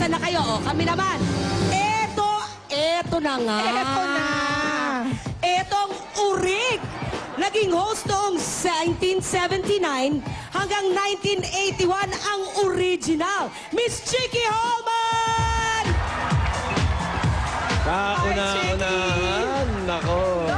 Asan na kayo? O, kami naman. Eto na nga. Eto na. Etong Urig. Naging host noong 1979 hanggang 1981 ang original. Miss Chicky Holman! Kauna-unahan. Nako.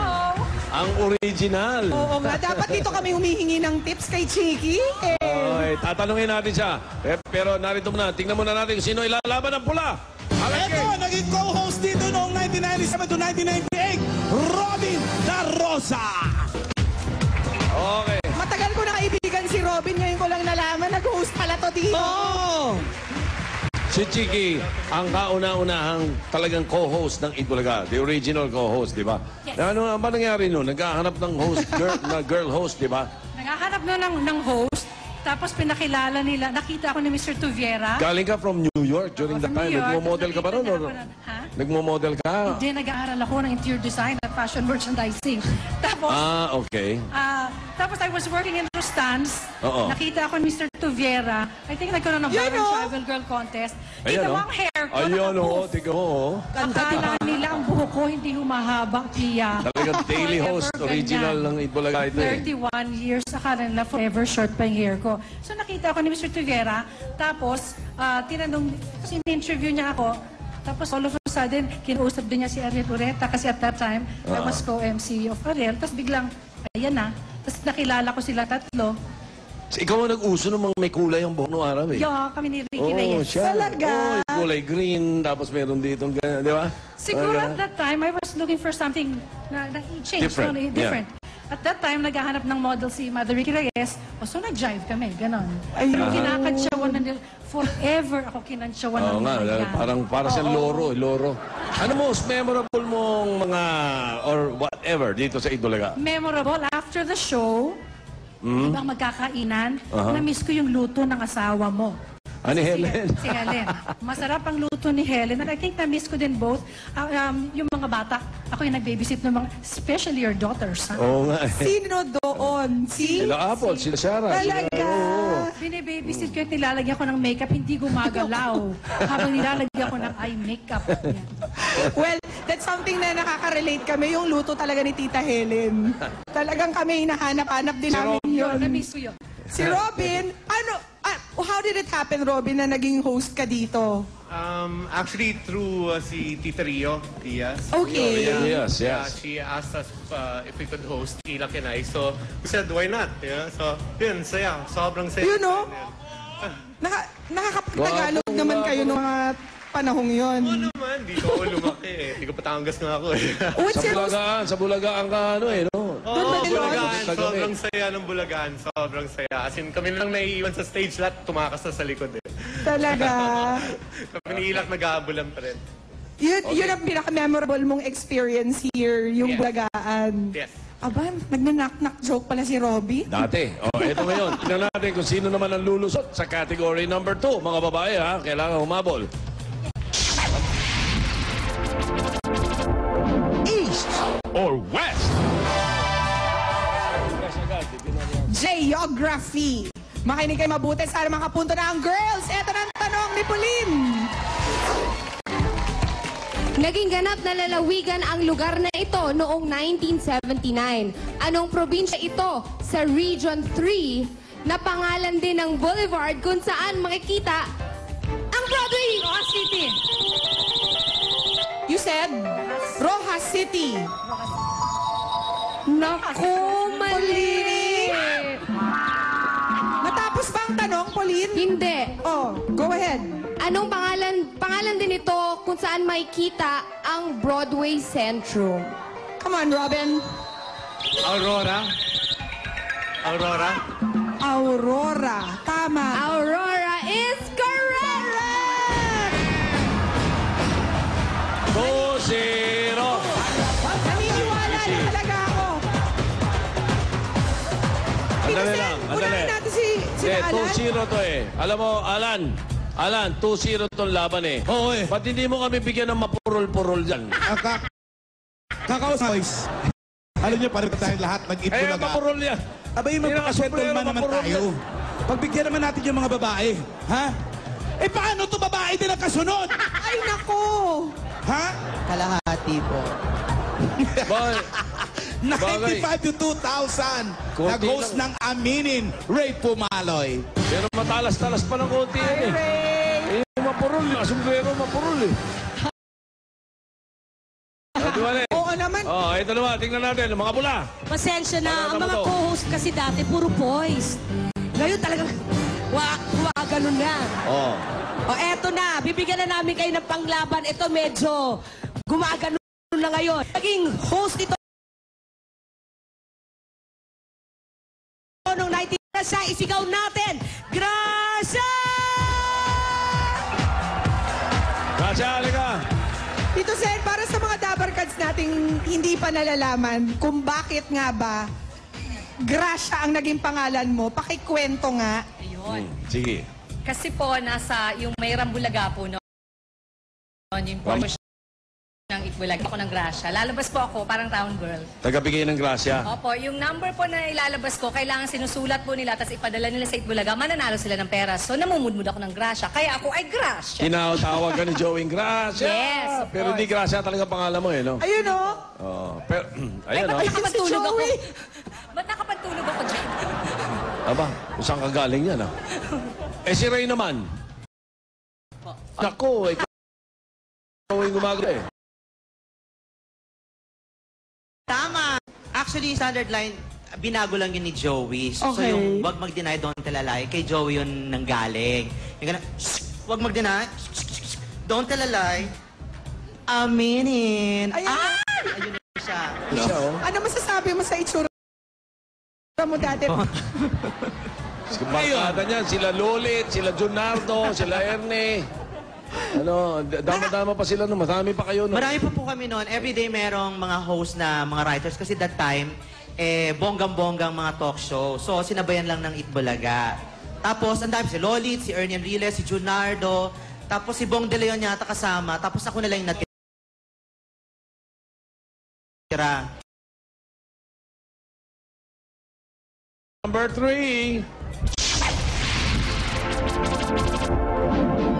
Ang original. Oo nga, dapat dito kami humihingi ng tips kay Chicky. Okay, tatanungin natin siya. Pero narito muna, tingnan muna natin kung sino ilalaban ng pula. Ito, naging co-host dito noong 1997 to 1998, Robin Da Rosa. Okay. Matagal ko na kaibigan si Robin, ngayon ko lang nalaman, nag-host pala to dito. Oh! Si Chicky, ang kauna-unahang talagang co-host ng Itbulaga. The original co-host, di ba? Yes. Ano ba nangyari noon? Naghahanap ng host, girl host, di ba? Naghahanap na ng host, tapos pinakilala nila, nakita ako ni Mr. Tuviera. Galing ka from New York during that time. Nagmo-model ka ba ron? Ha? Nagmo-model ka? Hindi, nag-aaral ako ng interior design at fashion merchandising. Tapos, Okay. tapos I was working in Rustan's. Oo. Nakita ako ni Mr. Tuviera. I think nagkaroon ng Yan, Viral oh. Travel Girl Contest. Ayan, Kita mo oh. ang hair ko, Ayun, naka-poof. tiga mo, Akala nila ang buhok ko hindi humahaba, Pia. Talagang daily Forever host, ganyan. original ng Itbulaga ito eh. 31 years, akala nila forever short pa yung hair ko. So nakita ko ni Mr. Tuviera, tapos tinanong, in-interview niya ako, tapos all of a sudden, kinausap din niya si Ariel Ureta kasi at that time, I was co-MC of Ariel. Tapos biglang, ayan na, tapos nakilala ko sila tatlo. Ikaw ang nag-uso ng mga may kulay ang buhok noong araw eh. Yo, kami ni Ricky Reyes. siya. Talaga? Kulay green, tapos meron dito, ganyan, di ba? Siguro at that time, I was looking for something na i-change. Different, No? Different. At that time, naghahanap ng model si Mother Ricky Reyes. O so, nag-jive kami, ganon. Pero kinakansyawan na nila. Forever ako kinansyawan ng Oo nga, mga yan. parang para sa loro. Ano most memorable mong mga, or whatever, dito sa Itbulaga? Memorable, after the show, ibang magkakainan, na-miss ko yung luto ng asawa mo. Ani Helen? Si Helen. Masarap ang luto ni Helen. And I think na-miss ko din both. Yung mga bata, ako yung nag-babysit ng mga, especially your daughters. Ha? Oo nga eh. Sino doon? Sila Apple, sila Sarah. Talaga? Bine-babysit ko at nilalagyan ko ng makeup, hindi gumagalaw. Habang nilalagyan ko ng eye makeup. Yan. Well, that's something na nakaka-relate kami, yung luto talaga ni Tita Helen. Talagang kami hinahanap-hanap din namin yun. Na-miss ko yun. Si Robin, how did it happen, Robin, na naging host ka dito? Actually, through si Tita Rio Diaz. Okay. Yes. She asked us if we could host Ilak and I. So, we said, why not? Yeah? So, yun, saya. Sobrang saya. You know, nakakapagtagalog naman kayo ng mga panahong yon. Oo naman, dito ako lumaki eh. Di ko Patangas nga ako eh. Sa Bulagaan ka ano eh, no? Oo, Bulagaan. Sa gabi. Sobrang saya ng Bulagaan. Sobrang saya. As in, kami lang naiiwan sa stage lahat, tumakas na sa likod eh. Talaga. Kami ni Ilak nag-aabulan pa rin. Yun ang pinaka-memorable mong experience here, yung Yes. Bulagaan. Yes. Aba, nagna-knock-knock joke pala si Robby. Dati. Ito ngayon. Tingnan natin kung sino naman ang lulusot sa category number 2. Mga babae ha, kailangan humabol. East or West? Geography. Makinig kayo mabuti, sana makapunto na ang girls. Eto na ang tanong ni Pauline. Naging ganap na lalawigan ang lugar na ito noong 1979. Anong probinsya ito sa Region 3 na pangalan din ng boulevard kung saan makikita ang Broadway? Rojas City. You said Rojas City. Naku, mali! Natapos ba ang tanong, Pauline? Hindi. Oh, go ahead. Anong pangalan din ito kung saan makikita ang Broadway Centrum? Come on, Robin. Aurora. Aurora. Aurora. Tama. Aurora is correct! 2-0. Naniniwala na talaga ako. Andali lang, andali. Unahin natin si Alan. 2-0 to eh. Alam mo, Alan, 2-0 tong laban eh. Oo eh. Ba't hindi mo kami bigyan ng mapurol-purol dyan? Kakao boys. Alam niyo, parang tayo lahat Eh, nag-Itbulaga. mapurol yan. Abay, magpaka-gentleman naman tayo. Pagbigyan naman natin yung mga babae. Ha? Eh, paano to babae din ang kasunod. Ay, nako! Ha? Kalahati po. Bakit? 95 to 2,000. Konti Nag-host ng Aminin, Ray Pumaloy. Pero matalas-talas pa ng konti yan eh. Ray! Yung mapurol, asumbrero mapurol eh. Diwali. Oo naman. Oh, ito naman, tingnan natin, mga pula. Pasensya na, ang Ano mga to? co-host kasi dati puro boys. Ngayon talagang ganun na. Oh. O eto na, bibigyan na namin kayo ng panglaban. Ito medyo gumagano na ngayon. Naging host ito noong 19 siya, isigaw natin. Gracia! Gracia, halika. Tito Sen, para sa mga dabarkads nating hindi pa nalalaman kung bakit nga ba Gracia ang naging pangalan mo, pakikwento nga. Ayun. Sige. Kasi po, nasa yung may Rambulaga po noon, yung portion ng Itbulaga ako ng Gracia. Lalabas po ako, parang town girl. Tagabigay ng Gracia. Opo, yung number po na ilalabas ko, kailangan sinusulat po nila, tapos ipadala nila sa Itbulaga, mananalo sila ng pera. So, namumudmud ako ng Gracia. Kaya ako ay Gracia. Tinawag ka ni Joey Gracia. Yes, of Pero hindi Gracia talaga pangalan mo eh, no? Ayun o. Oh, pero, Ay, ayan ba't oh. nakapagtulog ako? Joey. Ba't nakapagtulog ako dyan? Aba, kung saan ka galing yan, ah? Eh, si Ray naman. Naku, ikaw yung gumagawa eh. Tama. Actually, yung standard line, binago lang yun ni Joey. So, Okay. yung wag mag-deny, don't tell a lie, kay Joey yun nanggaling. Yung gana, wag mag-deny, don't tell a lie, aminin. Ayan. Ayun na siya. Siya, oh. Ano masasabi mo sa itsura mo dati? Barkada niyan, sila Lolit, sila Junardo, sila Erne. Ano, dama-dama pa sila, no? Marami pa kayo, no? Marami po kami noon. Everyday merong mga host na mga writers kasi that time, bonggang-bonggang mga talk show. So, sinabayan lang ng Itbulaga. Tapos, ang dami si Lolit, si Ernie Enriles, si Junardo, tapos si Bong De Leon yata kasama, tapos ako na lang yung natira. Number 3.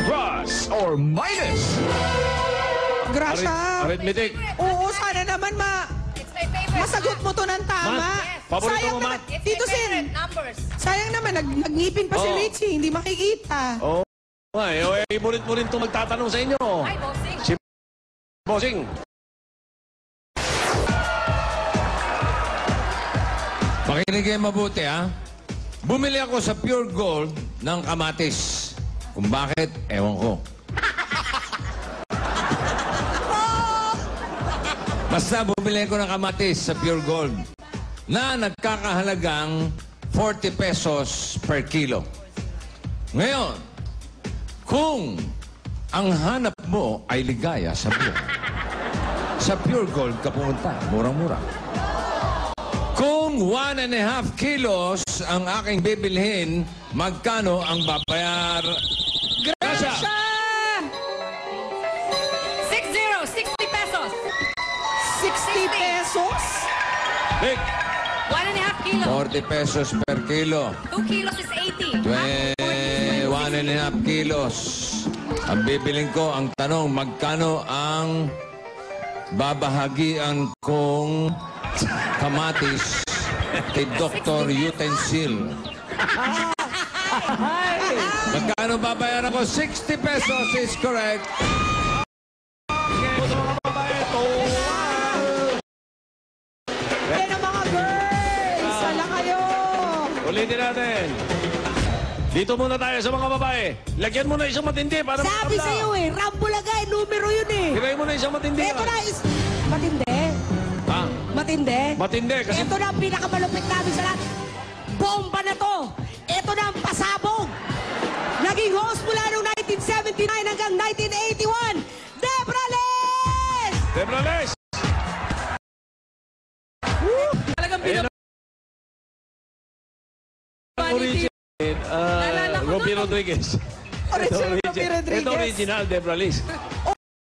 Plus or minus? Gracia. Arithmetic. Oo, sana naman It's my favorite. masagot mo to ng tama. Ma, paborito Sayang mo, Ma? naman, It's Tito my Sen, favorite numbers. sayang naman, nagngipin pa si Oo. Richie, hindi makikita. Oo. Ibulit mo rin itong magtatanong sa inyo. Ay, bossing. Si Bossing. Pakinig kayo mabuti, ha? Bumili ako sa Pure Gold ng kamatis. Kung bakit, ewan ko. Basta bumili ko ng kamatis sa Pure Gold na nagkakahalagang 40 pesos per kilo. Ngayon, kung ang hanap mo ay ligaya sa buhay, sa Pure Gold ka pumunta, murang-mura. Kung 1.5 kilos ang aking bibilhin, magkano ang babayar? Gracia! 60 pesos. 60 pesos? Nick. 1.5 kilo. 40 pesos per kilo. 2 kilos is 80. 1.5 kilos. Ang bibiling ko, ang tanong, magkano ang babahagian kong kamatis kay Dr. Utensil? Magkano babayaran ko? 60 pesos is correct. Yan ang mga girls! Sala kayo! Ulitin natin. Dito muna tayo sa mga babae. Lagyan mo na isang matindi para Sabi matabla. sa'yo Rambulaga numero yun Hiray mo na isang matindi. Ito na is... Matindi. Ha? Matindi. Matindi kasi... Ito na ang pinakamalupit namin sa lahat. Bomba na to. Ito na ang pasabog. Naging host mula noong 1979 hanggang 1981. Debra Les! Debra Les! Talagang Ayun ang original. Naalala ko Robbie to. Rodriguez. Original Robbie Rodriguez. Ito original, Debra Les.